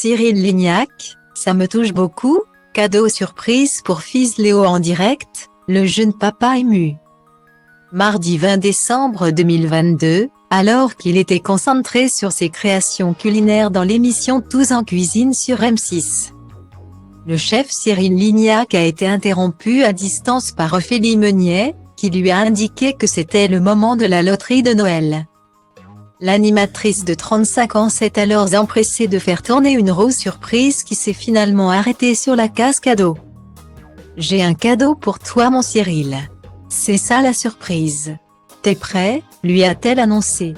Cyril Lignac, ça me touche beaucoup, cadeau surprise pour fils Léo en direct, le jeune papa ému. Mardi 20 décembre 2022, alors qu'il était concentré sur ses créations culinaires dans l'émission Tous en cuisine sur M6. Le chef Cyril Lignac a été interrompu à distance par Ophélie Meunier, qui lui a indiqué que c'était le moment de la loterie de Noël. L'animatrice de 35 ans s'est alors empressée de faire tourner une roue surprise qui s'est finalement arrêtée sur la case cadeau. « J'ai un cadeau pour toi mon Cyril. C'est ça la surprise. T'es prêt ?» lui a-t-elle annoncé.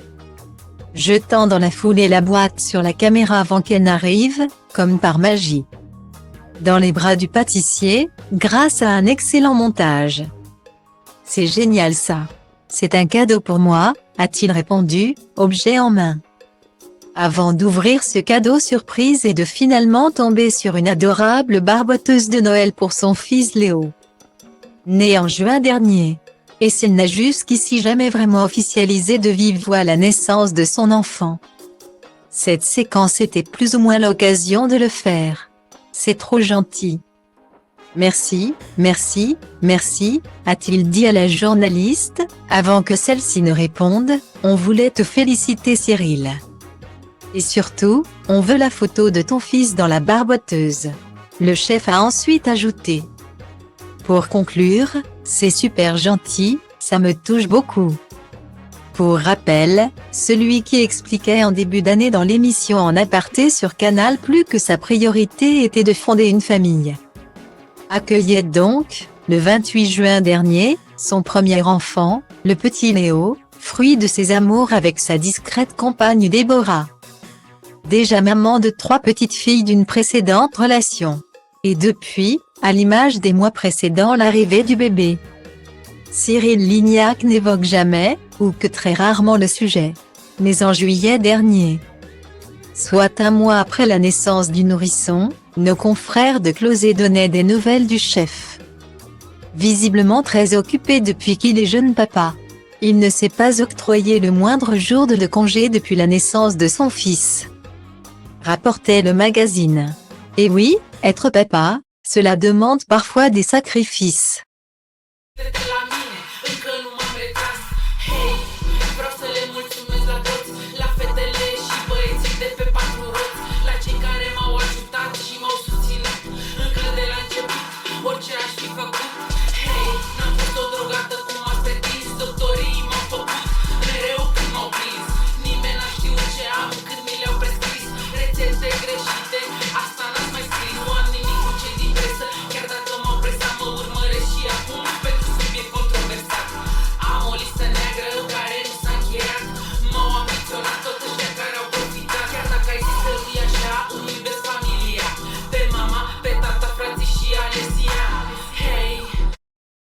Jetant dans la foulée la boîte sur la caméra avant qu'elle n'arrive, comme par magie, dans les bras du pâtissier, grâce à un excellent montage. « C'est génial ça. C'est un cadeau pour moi », a-t-il répondu, objet en main. Avant d'ouvrir ce cadeau surprise et de finalement tomber sur une adorable barboteuse de Noël pour son fils Léo. Né en juin dernier. Et s'il n'a jusqu'ici jamais vraiment officialisé de vive voix la naissance de son enfant. Cette séquence était plus ou moins l'occasion de le faire. C'est trop gentil. Merci, merci, merci, a-t-il dit à la journaliste, avant que celle-ci ne réponde, on voulait te féliciter Cyril. Et surtout, on veut la photo de ton fils dans la barboteuse. Le chef a ensuite ajouté. Pour conclure, c'est super gentil, ça me touche beaucoup. Pour rappel, celui qui expliquait en début d'année dans l'émission En aparté sur Canal+ que sa priorité était de fonder une famille. Accueillait donc, le 28 juin dernier, son premier enfant, le petit Léo, fruit de ses amours avec sa discrète compagne Déborah. Déjà maman de 3 petites filles d'une précédente relation. Et depuis, à l'image des mois précédant l'arrivée du bébé, Cyril Lignac n'évoque jamais, ou que très rarement le sujet. Mais en juillet dernier, soit un mois après la naissance du nourrisson, nos confrères de Closet donnaient des nouvelles du chef. Visiblement très occupé depuis qu'il est jeune papa. Il ne s'est pas octroyé le moindre jour de congé depuis la naissance de son fils. Rapportait le magazine. Et oui, être papa, cela demande parfois des sacrifices.